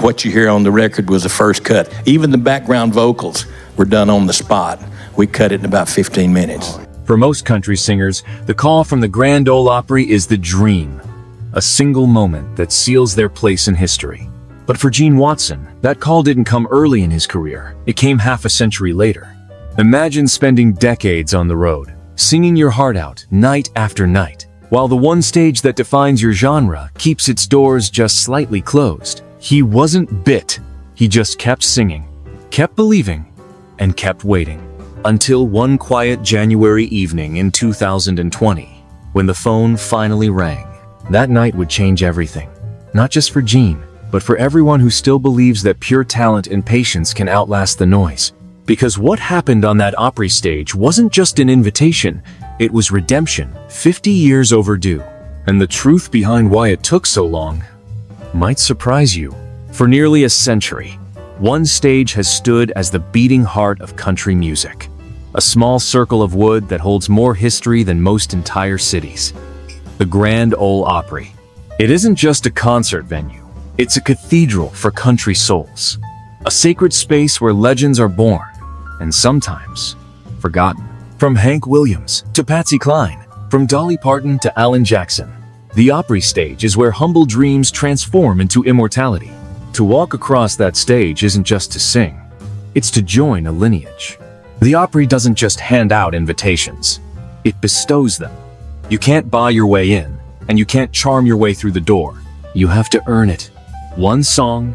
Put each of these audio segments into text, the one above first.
what you hear on the record was the first cut. Even the background vocals were done on the spot. We cut it in about 15 minutes. For most country singers, the call from the Grand Ole Opry is the dream, a single moment that seals their place in history. But for Gene Watson, that call didn't come early in his career. It came half a century later. Imagine spending decades on the road, singing your heart out night after night, while the one stage that defines your genre keeps its doors just slightly closed. He wasn't bit. He just kept singing, kept believing, and kept waiting. Until one quiet January evening in 2020, when the phone finally rang. That night would change everything. Not just for Gene, but for everyone who still believes that pure talent and patience can outlast the noise. Because what happened on that Opry stage wasn't just an invitation, it was redemption, 50 years overdue. And the truth behind why it took so long might surprise you. For nearly a century, one stage has stood as the beating heart of country music. A small circle of wood that holds more history than most entire cities. The Grand Ole Opry. It isn't just a concert venue. It's a cathedral for country souls. A sacred space where legends are born, and sometimes forgotten. From Hank Williams to Patsy Cline, from Dolly Parton to Alan Jackson, the Opry stage is where humble dreams transform into immortality. To walk across that stage isn't just to sing, it's to join a lineage. The Opry doesn't just hand out invitations, it bestows them. You can't buy your way in, and you can't charm your way through the door. You have to earn it. One song,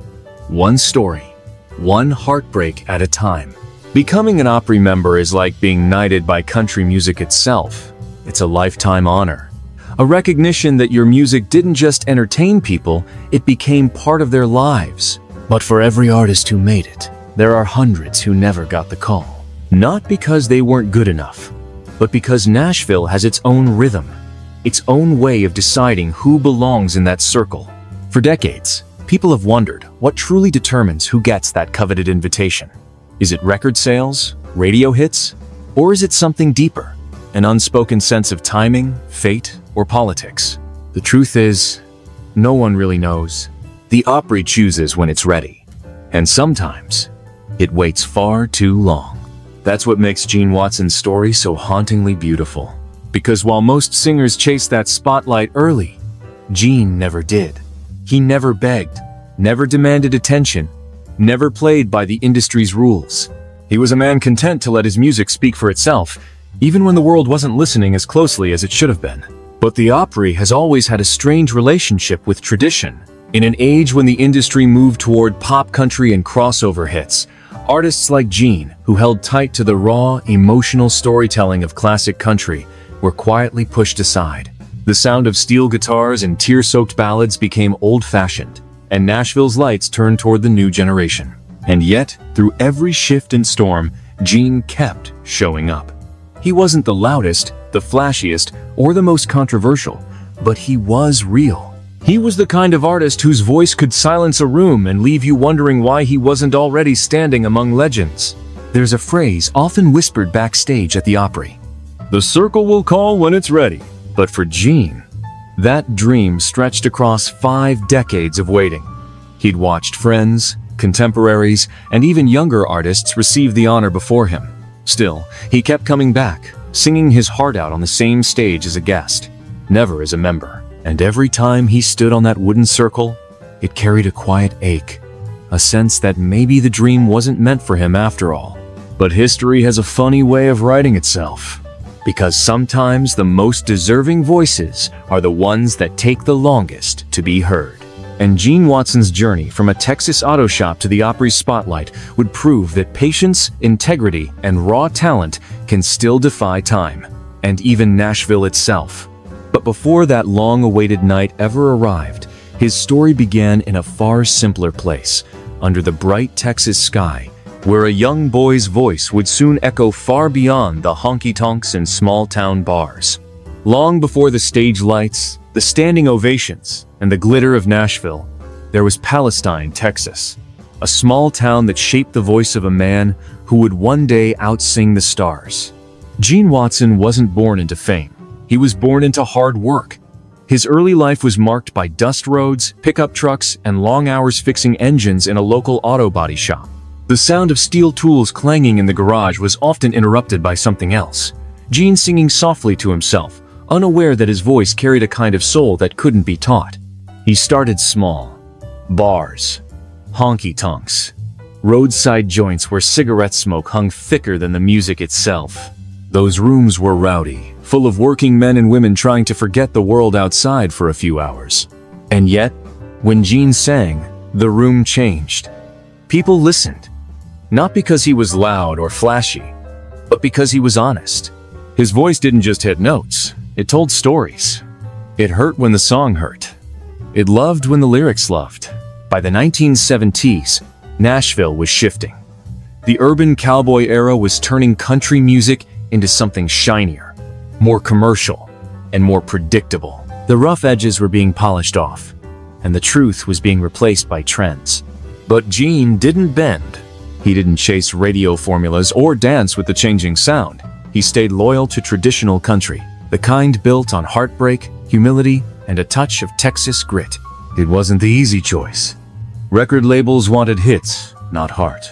one story, one heartbreak at a time. Becoming an Opry member is like being knighted by country music itself. It's a lifetime honor. A recognition that your music didn't just entertain people, it became part of their lives. But for every artist who made it, there are hundreds who never got the call. Not because they weren't good enough, but because Nashville has its own rhythm, its own way of deciding who belongs in that circle. For decades, people have wondered what truly determines who gets that coveted invitation. Is it record sales, radio hits, or is it something deeper? An unspoken sense of timing, fate, or politics? The truth is, no one really knows. The Opry chooses when it's ready, and sometimes it waits far too long. That's what makes Gene Watson's story so hauntingly beautiful. Because while most singers chase that spotlight early, Gene never did. He never begged, never demanded attention, never played by the industry's rules. He was a man content to let his music speak for itself, even when the world wasn't listening as closely as it should have been. But the Opry has always had a strange relationship with tradition. In an age when the industry moved toward pop country and crossover hits, artists like Gene, who held tight to the raw, emotional storytelling of classic country, were quietly pushed aside. The sound of steel guitars and tear-soaked ballads became old-fashioned, and Nashville's lights turned toward the new generation. And yet, through every shift and storm, Gene kept showing up. He wasn't the loudest, the flashiest, or the most controversial, but he was real. He was the kind of artist whose voice could silence a room and leave you wondering why he wasn't already standing among legends. There's a phrase often whispered backstage at the Opry. The circle will call when it's ready. But for Gene, that dream stretched across 5 decades of waiting. He'd watched friends, contemporaries, and even younger artists receive the honor before him. Still, he kept coming back, singing his heart out on the same stage as a guest, never as a member. And every time he stood on that wooden circle, it carried a quiet ache, a sense that maybe the dream wasn't meant for him after all. But history has a funny way of writing itself. Because sometimes the most deserving voices are the ones that take the longest to be heard. And Gene Watson's journey from a Texas auto shop to the Opry's spotlight would prove that patience, integrity, and raw talent can still defy time, and even Nashville itself. But before that long-awaited night ever arrived, his story began in a far simpler place, under the bright Texas sky, where a young boy's voice would soon echo far beyond the honky-tonks and small-town bars. Long before the stage lights, the standing ovations, and the glitter of Nashville, there was Palestine, Texas, a small town that shaped the voice of a man who would one day outsing the stars. Gene Watson wasn't born into fame. He was born into hard work. His early life was marked by dust roads, pickup trucks, and long hours fixing engines in a local auto body shop. The sound of steel tools clanging in the garage was often interrupted by something else. Gene singing softly to himself, unaware that his voice carried a kind of soul that couldn't be taught. He started small. Bars, honky-tonks, roadside joints where cigarette smoke hung thicker than the music itself. Those rooms were rowdy, full of working men and women trying to forget the world outside for a few hours. And yet, when Gene sang, the room changed. People listened, not because he was loud or flashy, but because he was honest. His voice didn't just hit notes, it told stories. It hurt when the song hurt. It loved when the lyrics loved. By the 1970s, Nashville was shifting. The urban cowboy era was turning country music into something shinier, more commercial, and more predictable. The rough edges were being polished off, and the truth was being replaced by trends. But Gene didn't bend. He didn't chase radio formulas or dance with the changing sound. He stayed loyal to traditional country, the kind built on heartbreak, humility, and a touch of Texas grit. It wasn't the easy choice. Record labels wanted hits, not heart.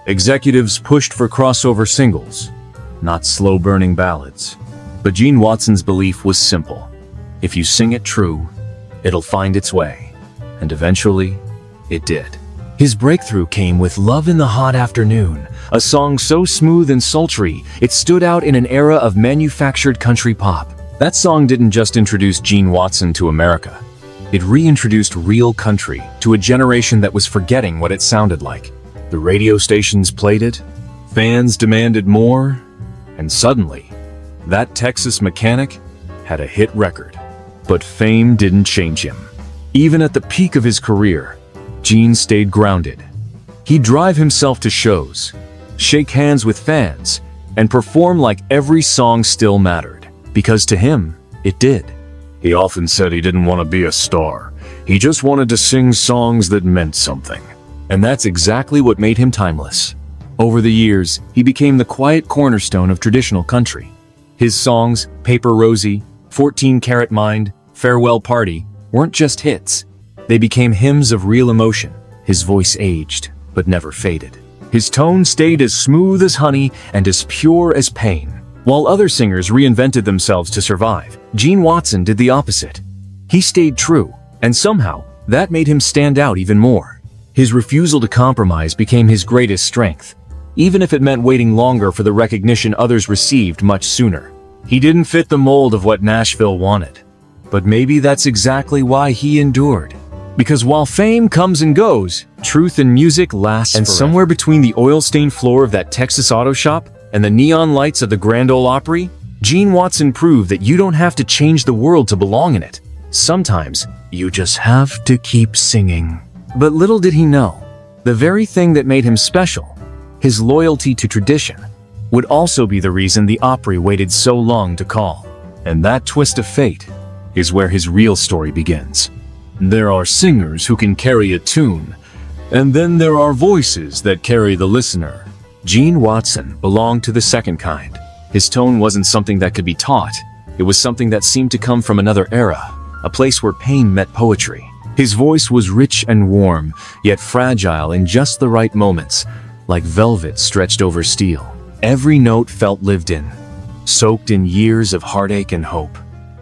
Executives pushed for crossover singles, not slow-burning ballads. But Gene Watson's belief was simple. If you sing it true, it'll find its way. And eventually, it did. His breakthrough came with Love in the Hot Afternoon, a song so smooth and sultry, it stood out in an era of manufactured country pop. That song didn't just introduce Gene Watson to America. It reintroduced real country to a generation that was forgetting what it sounded like. The radio stations played it, fans demanded more, and suddenly, that Texas mechanic had a hit record. But fame didn't change him. Even at the peak of his career, Gene stayed grounded. He'd drive himself to shows, shake hands with fans, and perform like every song still mattered, because to him, it did. He often said he didn't want to be a star. He just wanted to sing songs that meant something. And that's exactly what made him timeless. Over the years, he became the quiet cornerstone of traditional country. His songs, Paper Rosie, 14 Karat Mind, Farewell Party, weren't just hits. They became hymns of real emotion. His voice aged, but never faded. His tone stayed as smooth as honey and as pure as pain. While other singers reinvented themselves to survive, Gene Watson did the opposite. He stayed true, and somehow, that made him stand out even more. His refusal to compromise became his greatest strength, even if it meant waiting longer for the recognition others received much sooner. He didn't fit the mold of what Nashville wanted. But maybe that's exactly why he endured. Because while fame comes and goes, truth in music lasts forever. And somewhere between the oil-stained floor of that Texas auto shop and the neon lights of the Grand Ole Opry, Gene Watson proved that you don't have to change the world to belong in it. Sometimes, you just have to keep singing. But little did he know, the very thing that made him special, his loyalty to tradition, would also be the reason the Opry waited so long to call. And that twist of fate is where his real story begins. There are singers who can carry a tune, and then there are voices that carry the listener. Gene Watson belonged to the second kind. His tone wasn't something that could be taught. It was something that seemed to come from another era, a place where pain met poetry. His voice was rich and warm, yet fragile in just the right moments, like velvet stretched over steel. Every note felt lived in, soaked in years of heartache and hope.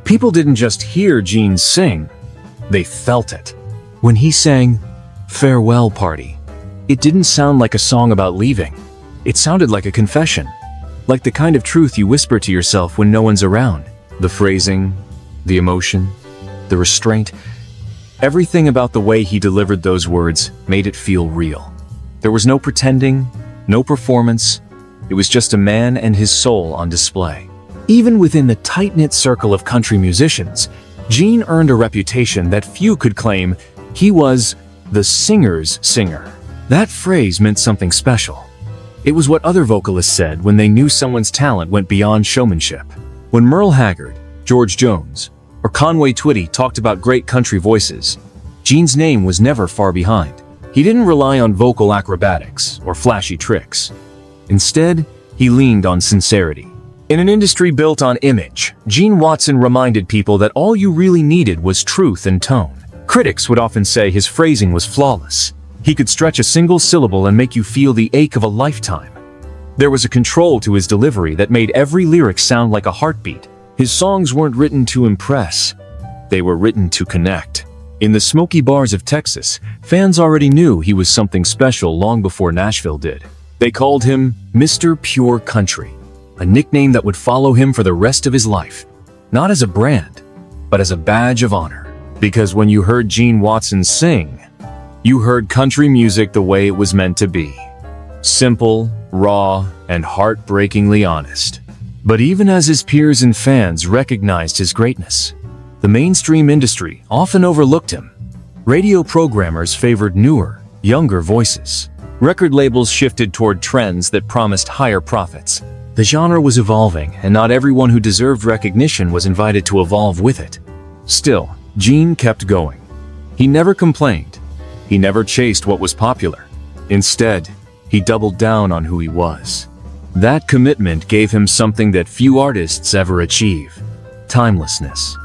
People didn't just hear Gene sing, they felt it. When he sang Farewell Party, it didn't sound like a song about leaving. It sounded like a confession, like the kind of truth you whisper to yourself when no one's around. The phrasing, the emotion, the restraint, everything about the way he delivered those words made it feel real. There was no pretending, no performance. It was just a man and his soul on display. Even within the tight-knit circle of country musicians, Gene earned a reputation that few could claim. He was the singer's singer. That phrase meant something special. It was what other vocalists said when they knew someone's talent went beyond showmanship. When Merle Haggard, George Jones, or Conway Twitty talked about great country voices, Gene's name was never far behind. He didn't rely on vocal acrobatics or flashy tricks. Instead, he leaned on sincerity. In an industry built on image, Gene Watson reminded people that all you really needed was truth and tone. Critics would often say his phrasing was flawless. He could stretch a single syllable and make you feel the ache of a lifetime. There was a control to his delivery that made every lyric sound like a heartbeat. His songs weren't written to impress. They were written to connect. In the smoky bars of Texas, fans already knew he was something special long before Nashville did. They called him Mr. Pure Country, a nickname that would follow him for the rest of his life, not as a brand, but as a badge of honor. Because when you heard Gene Watson sing, you heard country music the way it was meant to be. Simple, raw, and heartbreakingly honest. But even as his peers and fans recognized his greatness, the mainstream industry often overlooked him. Radio programmers favored newer, younger voices. Record labels shifted toward trends that promised higher profits. The genre was evolving, and not everyone who deserved recognition was invited to evolve with it. Still, Gene kept going. He never complained. He never chased what was popular. Instead, he doubled down on who he was. That commitment gave him something that few artists ever achieve: timelessness.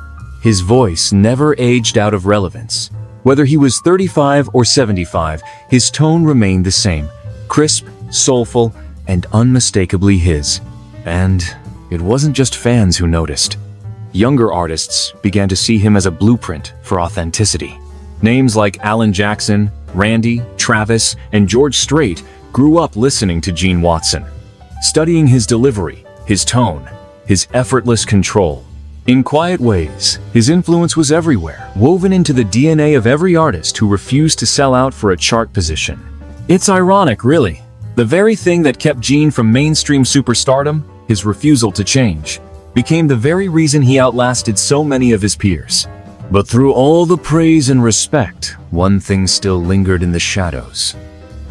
His voice never aged out of relevance. Whether he was 35 or 75, his tone remained the same: crisp, soulful, and unmistakably his. And it wasn't just fans who noticed. Younger artists began to see him as a blueprint for authenticity. Names like Alan Jackson, Randy, Travis, and George Strait grew up listening to Gene Watson, studying his delivery, his tone, his effortless control. In quiet ways, his influence was everywhere, woven into the DNA of every artist who refused to sell out for a chart position. It's ironic, really. The very thing that kept Gene from mainstream superstardom, his refusal to change, became the very reason he outlasted so many of his peers. But through all the praise and respect, one thing still lingered in the shadows.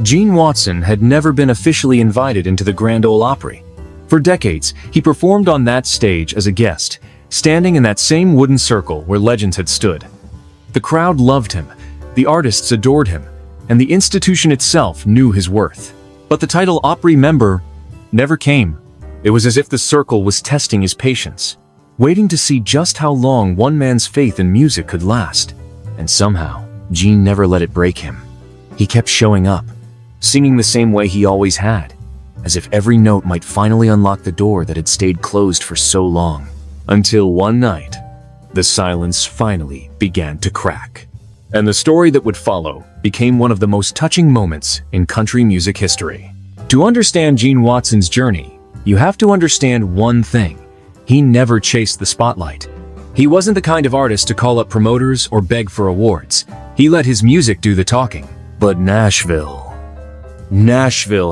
Gene Watson had never been officially invited into the Grand Ole Opry. For decades, he performed on that stage as a guest, standing in that same wooden circle where legends had stood. The crowd loved him, the artists adored him, and the institution itself knew his worth. But the title Opry member never came. It was as if the circle was testing his patience, waiting to see just how long one man's faith in music could last. And somehow, Gene never let it break him. He kept showing up, singing the same way he always had, as if every note might finally unlock the door that had stayed closed for so long. Until one night, the silence finally began to crack. And the story that would follow became one of the most touching moments in country music history. To understand Gene Watson's journey, you have to understand one thing: he never chased the spotlight. He wasn't the kind of artist to call up promoters or beg for awards. He let his music do the talking. But Nashville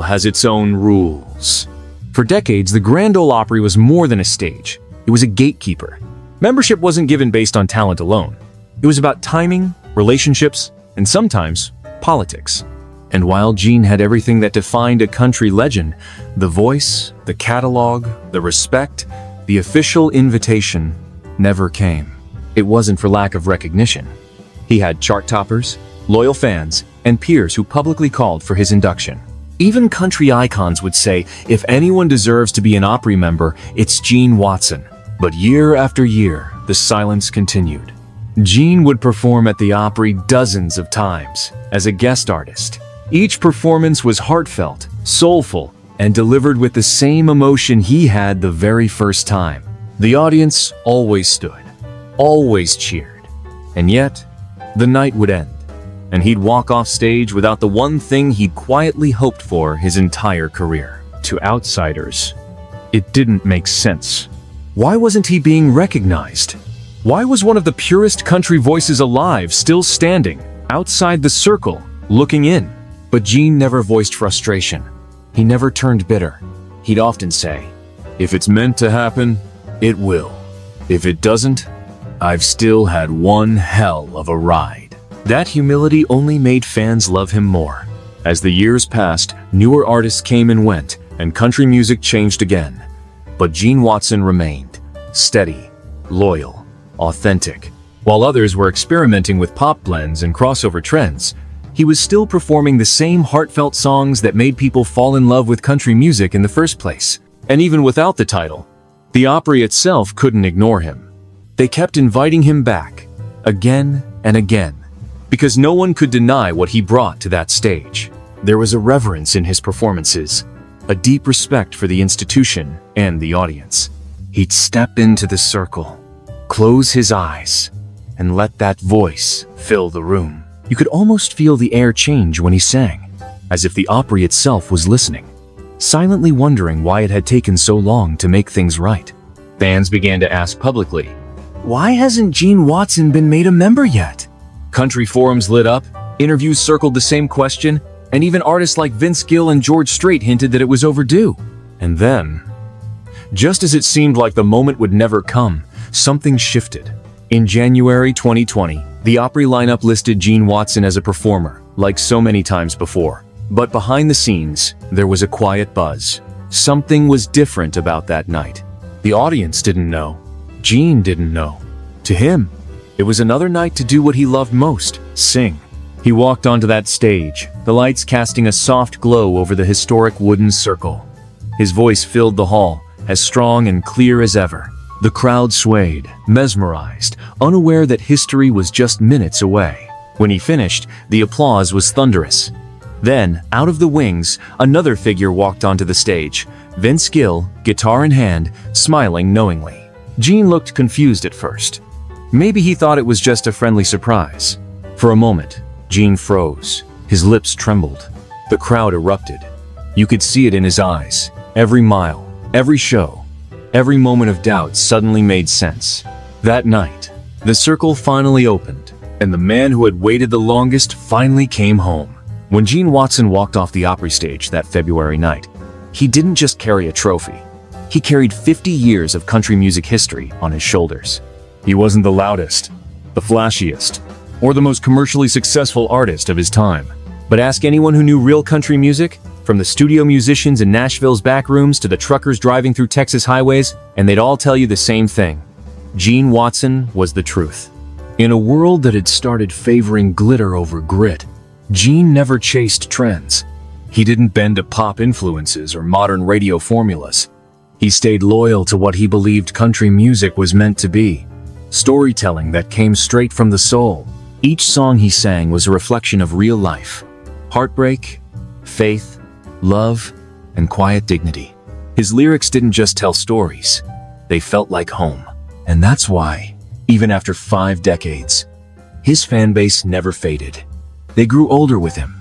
has its own rules. For decades, the Grand Ole Opry was more than a stage. It was a gatekeeper. Membership wasn't given based on talent alone. It was about timing, relationships, and sometimes politics. And while Gene had everything that defined a country legend, the voice, the catalog, the respect, the official invitation never came. It wasn't for lack of recognition. He had chart toppers, loyal fans, and peers who publicly called for his induction. Even country icons would say, if anyone deserves to be an Opry member, it's Gene Watson. But year after year, the silence continued. Gene would perform at the Opry dozens of times as a guest artist. Each performance was heartfelt, soulful, and delivered with the same emotion he had the very first time. The audience always stood, always cheered. And yet, the night would end, and he'd walk off stage without the one thing he'd quietly hoped for his entire career. To outsiders, it didn't make sense. Why wasn't he being recognized? Why was one of the purest country voices alive still standing, outside the circle, looking in? But Gene never voiced frustration. He never turned bitter. He'd often say, if it's meant to happen, it will. If it doesn't, I've still had one hell of a ride. That humility only made fans love him more. As the years passed, newer artists came and went, and country music changed again. But Gene Watson remained steady, loyal, authentic. While others were experimenting with pop blends and crossover trends, he was still performing the same heartfelt songs that made people fall in love with country music in the first place. And even without the title, The Opry itself couldn't ignore him. They kept inviting him back, again and again, because no one could deny what he brought to that stage. There was a reverence in his performances, a deep respect for the institution and the audience. He'd step into the circle, close his eyes, and let that voice fill the room. You could almost feel the air change when he sang, as if the Opry itself was listening, silently wondering why it had taken so long to make things right. Fans began to ask publicly, "Why hasn't Gene Watson been made a member yet?" Country forums lit up, interviews circled the same question, and even artists like Vince Gill and George Strait hinted that it was overdue. And then, just as it seemed like the moment would never come, something shifted. In January 2020, the Opry lineup listed Gene Watson as a performer, like so many times before. But behind the scenes, there was a quiet buzz. Something was different about that night. The audience didn't know. Gene didn't know. To him, it was another night to do what he loved most, sing. He walked onto that stage, the lights casting a soft glow over the historic wooden circle. His voice filled the hall, as strong and clear as ever. The crowd swayed, mesmerized, unaware that history was just minutes away. When he finished, the applause was thunderous. Then, out of the wings, another figure walked onto the stage, Vince Gill, guitar in hand, smiling knowingly. Gene looked confused at first. Maybe he thought it was just a friendly surprise. For a moment, Gene froze. His lips trembled. The crowd erupted. You could see it in his eyes. Every mile, every show, every moment of doubt suddenly made sense. That night, the circle finally opened, and the man who had waited the longest finally came home. When Gene Watson walked off the Opry stage that February night, he didn't just carry a trophy. He carried 50 years of country music history on his shoulders. He wasn't the loudest, the flashiest, or the most commercially successful artist of his time. But ask anyone who knew real country music, from the studio musicians in Nashville's back rooms to the truckers driving through Texas highways, and they'd all tell you the same thing. Gene Watson was the truth. In a world that had started favoring glitter over grit, Gene never chased trends. He didn't bend to pop influences or modern radio formulas. He stayed loyal to what he believed country music was meant to be. Storytelling that came straight from the soul. Each song he sang was a reflection of real life. Heartbreak, faith, love, and quiet dignity. His lyrics didn't just tell stories. They felt like home. And that's why, even after 5 decades, his fan base never faded. They grew older with him.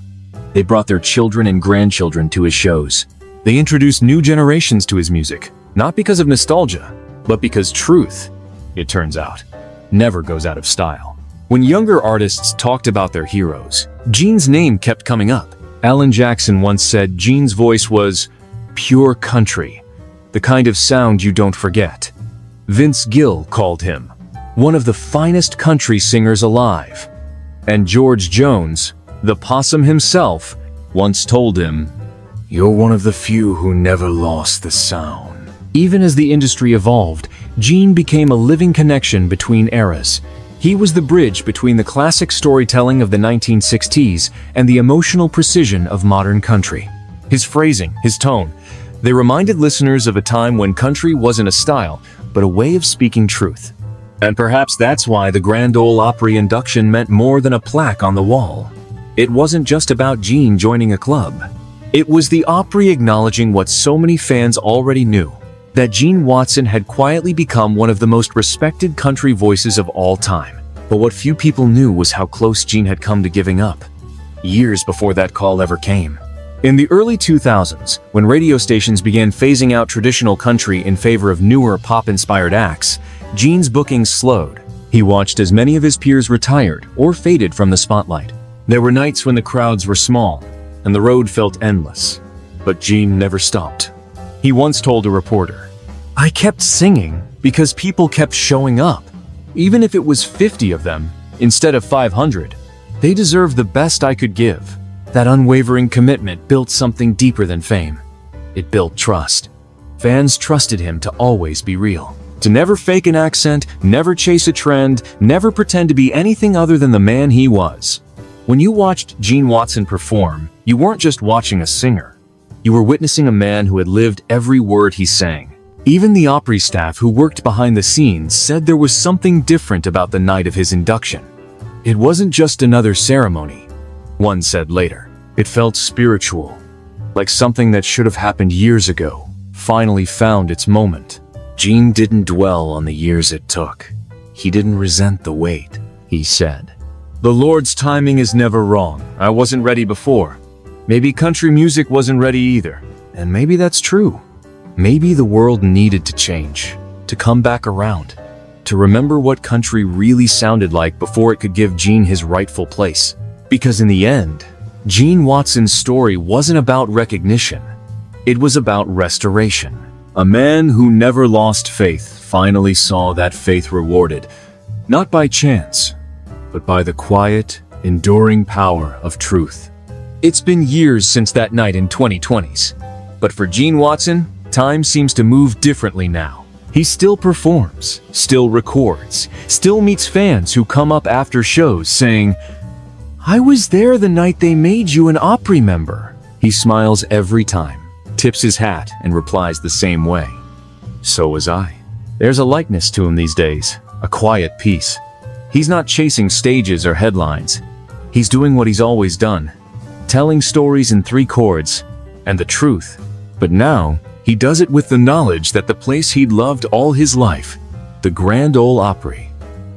They brought their children and grandchildren to his shows. They introduced new generations to his music, not because of nostalgia, but because truth, it turns out, never goes out of style. When younger artists talked about their heroes, Gene's name kept coming up. Alan Jackson once said Gene's voice was pure country, the kind of sound you don't forget. Vince Gill called him one of the finest country singers alive. And George Jones, the possum himself, once told him, "You're one of the few who never lost the sound." Even as the industry evolved, Gene became a living connection between eras. He was the bridge between the classic storytelling of the 1960s and the emotional precision of modern country. His phrasing, his tone, they reminded listeners of a time when country wasn't a style, but a way of speaking truth. And perhaps that's why the Grand Ole Opry induction meant more than a plaque on the wall. It wasn't just about Gene joining a club. It was the Opry acknowledging what so many fans already knew, that Gene Watson had quietly become one of the most respected country voices of all time. But what few people knew was how close Gene had come to giving up, years before that call ever came. In the early 2000s, when radio stations began phasing out traditional country in favor of newer pop-inspired acts, Gene's bookings slowed. He watched as many of his peers retired or faded from the spotlight. There were nights when the crowds were small, and the road felt endless. But Gene never stopped. He once told a reporter, "I kept singing because people kept showing up. Even if it was 50 of them, instead of 500, they deserved the best I could give." That unwavering commitment built something deeper than fame. It built trust. Fans trusted him to always be real. To never fake an accent, never chase a trend, never pretend to be anything other than the man he was. When you watched Gene Watson perform, you weren't just watching a singer. You were witnessing a man who had lived every word he sang. Even the Opry staff who worked behind the scenes said there was something different about the night of his induction. It wasn't just another ceremony, one said later. It felt spiritual, like something that should have happened years ago, finally found its moment. Gene didn't dwell on the years it took. He didn't resent the wait. He said, "The Lord's timing is never wrong. I wasn't ready before. Maybe country music wasn't ready either. And maybe that's true. Maybe the world needed to change, to come back around, to remember what country really sounded like before it could give Gene his rightful place. Because in the end, Gene Watson's story wasn't about recognition. It was about restoration. A man who never lost faith finally saw that faith rewarded, not by chance, but by the quiet, enduring power of truth. It's been years since that night in 2020s, but for Gene Watson, time seems to move differently now. He still performs, still records, still meets fans who come up after shows saying, "I was there the night they made you an Opry member." He smiles every time, tips his hat, and replies the same way. So was I. There's a likeness to him these days, a quiet peace. He's not chasing stages or headlines. He's doing what he's always done, telling stories in 3 chords, and the truth. But now, he does it with the knowledge that the place he'd loved all his life, the Grand Ole Opry,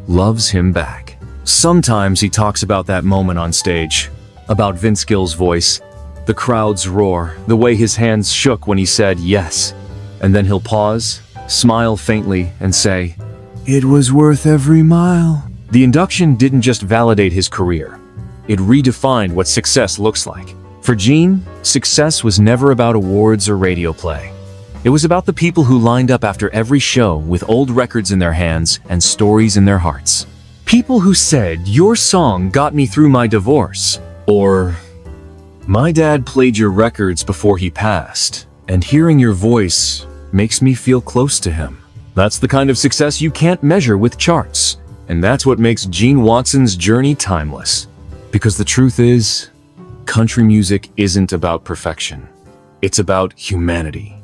loves him back. Sometimes he talks about that moment on stage, about Vince Gill's voice, the crowd's roar, the way his hands shook when he said yes. And then he'll pause, smile faintly, and say, "It was worth every mile." The induction didn't just validate his career. It redefined what success looks like. For Gene, success was never about awards or radio play. It was about the people who lined up after every show with old records in their hands and stories in their hearts. People who said, "Your song got me through my divorce," or "My dad played your records before he passed, and hearing your voice makes me feel close to him." That's the kind of success you can't measure with charts. And that's what makes Gene Watson's journey timeless. Because the truth is, country music isn't about perfection. It's about humanity.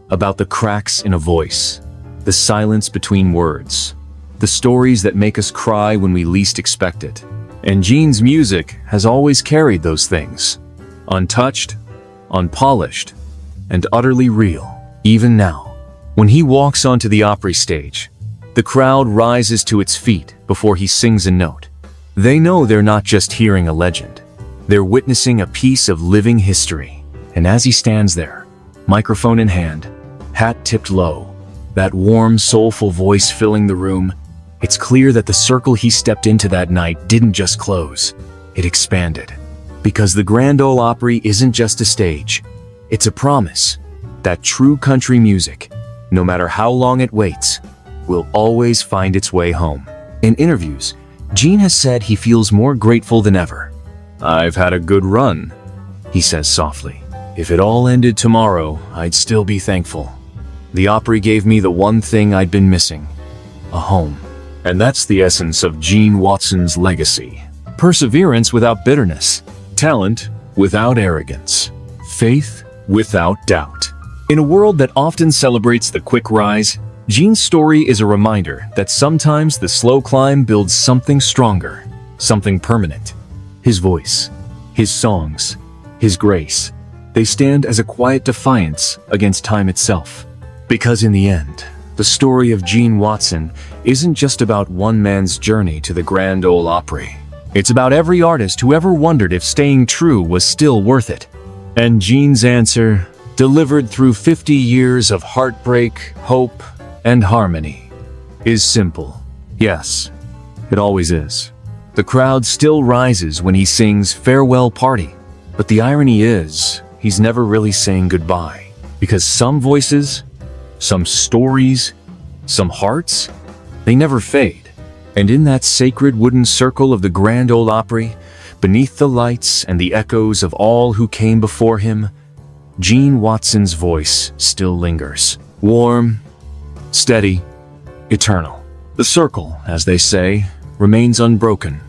About the cracks in a voice, the silence between words, the stories that make us cry when we least expect it. And Gene's music has always carried those things. Untouched, unpolished, and utterly real. Even now, when he walks onto the Opry stage, the crowd rises to its feet before he sings a note. They know they're not just hearing a legend. They're witnessing a piece of living history. And as he stands there, microphone in hand, hat tipped low, that warm, soulful voice filling the room, it's clear that the circle he stepped into that night didn't just close, it expanded. Because the Grand Ole Opry isn't just a stage, it's a promise that true country music, no matter how long it waits, will always find its way home. In interviews, Gene has said he feels more grateful than ever. "I've had a good run," he says softly. "If it all ended tomorrow, I'd still be thankful. The Opry gave me the one thing I'd been missing, a home." And that's the essence of Gene Watson's legacy. Perseverance without bitterness, talent without arrogance, faith without doubt. In a world that often celebrates the quick rise, Gene's story is a reminder that sometimes the slow climb builds something stronger, something permanent. His voice, his songs, his grace, they stand as a quiet defiance against time itself. Because in the end, the story of Gene Watson isn't just about one man's journey to the Grand Ole Opry. It's about every artist who ever wondered if staying true was still worth it. And Gene's answer, delivered through 50 years of heartbreak, hope, and harmony, is simple. Yes, it always is. The crowd still rises when he sings "Farewell Party." But the irony is, he's never really saying goodbye. Because some voices, some stories, some hearts, they never fade. And in that sacred wooden circle of the Grand Ole Opry, beneath the lights and the echoes of all who came before him, Gene Watson's voice still lingers. Warm, steady, eternal. The circle, as they say, remains unbroken.